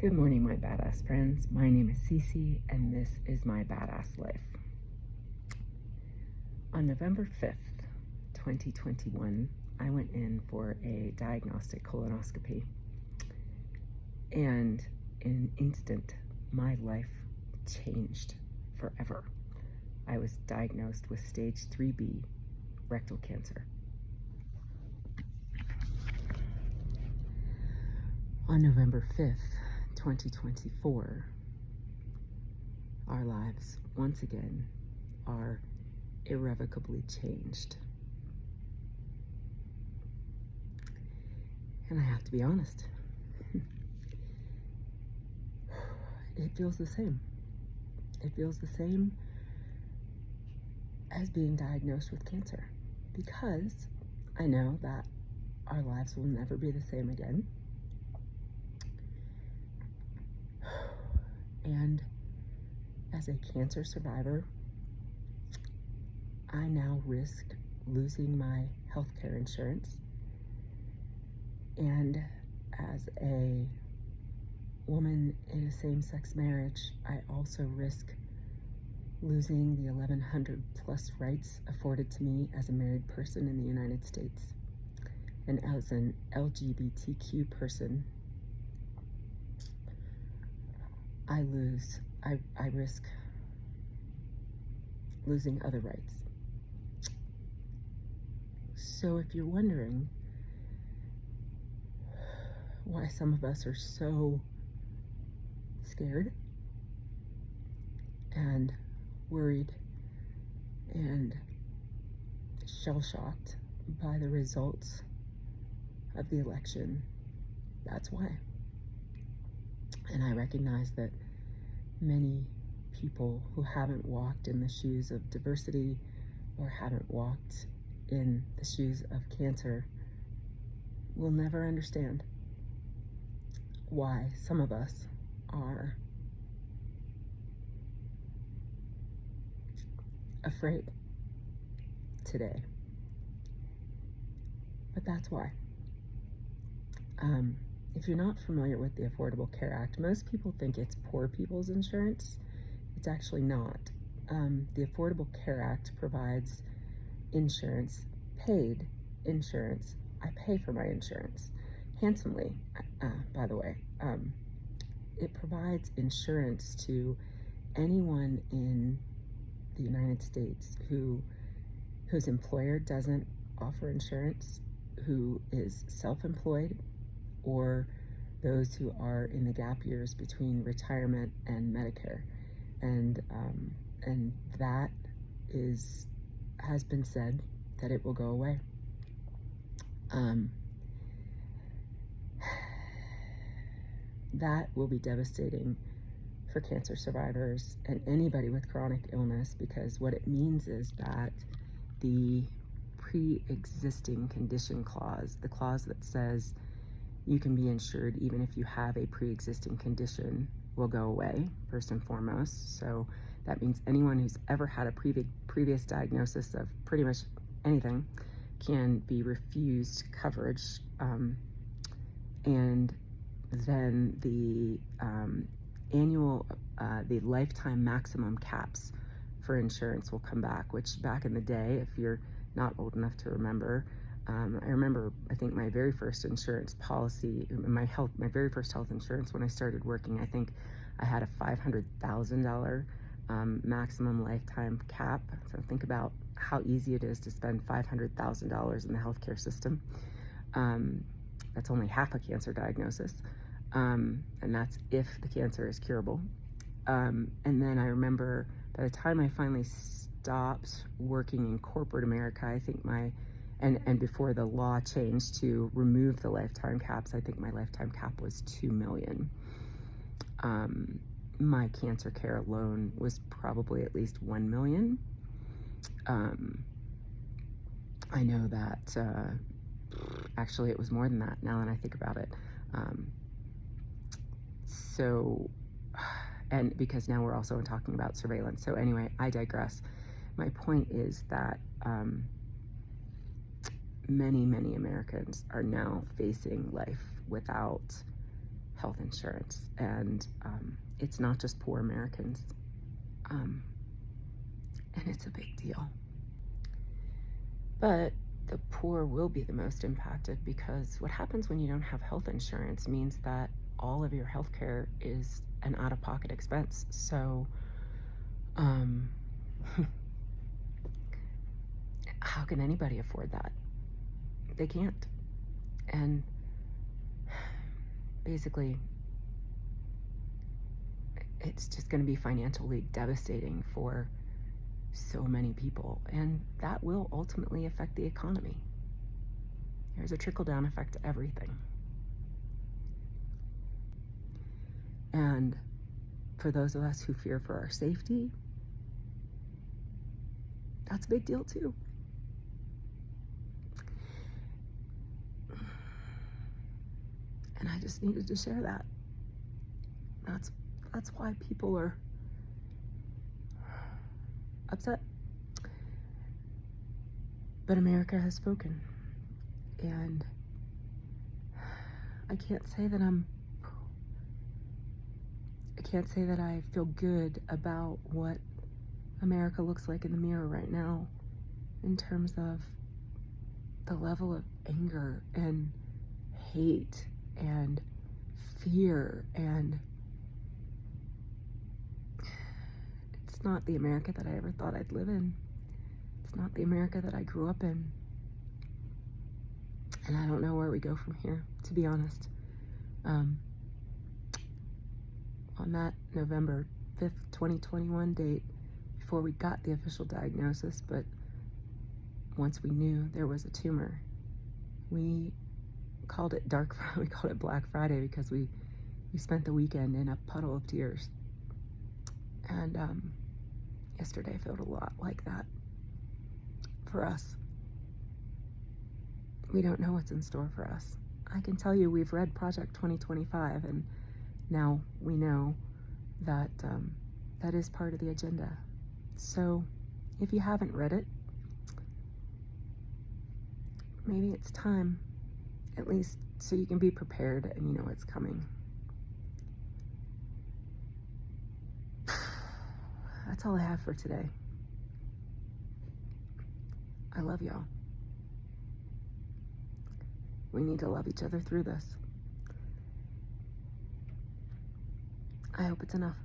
Good morning, my badass friends. My name is Cece, and this is my badass life. On November 5th, 2021, I went in for a diagnostic colonoscopy, and in an instant, my life changed forever. I was diagnosed with stage 3B rectal cancer. On November 5th, 2024, our lives once again are irrevocably changed. And I have to be honest, it feels the same. It feels the same as being diagnosed with cancer, because I know that our lives will never be the same again. And as a cancer survivor, I now risk losing my healthcare insurance. And as a woman in a same-sex marriage, I also risk losing the 1,100 plus rights afforded to me as a married person in the United States. And as an LGBTQ person, I risk losing other rights. So if you're wondering why some of us are so scared and worried and shell-shocked by the results of the election, that's why. And I recognize that many people who haven't walked in the shoes of diversity or haven't walked in the shoes of cancer will never understand why some of us are afraid today. But that's why. If you're not familiar with the Affordable Care Act, most people think it's poor people's insurance. It's actually not. The Affordable Care Act provides insurance, paid insurance. I pay for my insurance handsomely, by the way. It provides insurance to anyone in the United States whose employer doesn't offer insurance, who is self-employed, or those who are in the gap years between retirement and Medicare. And that has been said that it will go away. That will be devastating for cancer survivors and anybody with chronic illness, because what it means is that the pre-existing condition clause, the clause that says you can be insured even if you have a pre-existing condition, will go away, first and foremost. So that means anyone who's ever had a previous diagnosis of pretty much anything can be refused coverage. And then the the lifetime maximum caps for insurance will come back, which back in the day, if you're not old enough to remember, I remember, I think my very first insurance policy, my very first health insurance when I started working, I think I had a $500,000 maximum lifetime cap. So think about how easy it is to spend $500,000 in the healthcare system. That's only half a cancer diagnosis. And that's if the cancer is curable. And then I remember by the time I finally stopped working in corporate America, I think and before the law changed to remove the lifetime caps, I think my lifetime cap was $2 million. My cancer care alone was probably at least $1 million. I know that actually it was more than that now that I think about it. And because now we're also talking about surveillance. So anyway, I digress. My point is that many Americans are now facing life without health insurance, and it's not just poor Americans, and it's a big deal. But the poor will be the most impacted, because what happens when you don't have health insurance means that all of your health care is an out-of-pocket expense. So how can anybody afford that? They can't. And basically, it's just going to be financially devastating for so many people, and that will ultimately affect the economy. There's a trickle-down effect to everything. And for those of us who fear for our safety, that's a big deal too. And I just needed to share that. That's why people are upset. But America has spoken. And I can't say that I feel good about what America looks like in the mirror right now, in terms of the level of anger and hate and fear, and it's not the America that I ever thought I'd live in. It's not the America that I grew up in. And I don't know where we go from here, to be honest. On that November 5th, 2021 date, before we got the official diagnosis, but once we knew there was a tumor, we called it we called it Black Friday, because we spent the weekend in a puddle of tears. And yesterday felt a lot like that for us. We don't know what's in store for us. I can tell you, we've read Project 2025, and now we know that that is part of the agenda. So if you haven't read it, maybe it's time, at least so you can be prepared and you know what's coming. That's all I have for today. I love y'all. We need to love each other through this. I hope it's enough.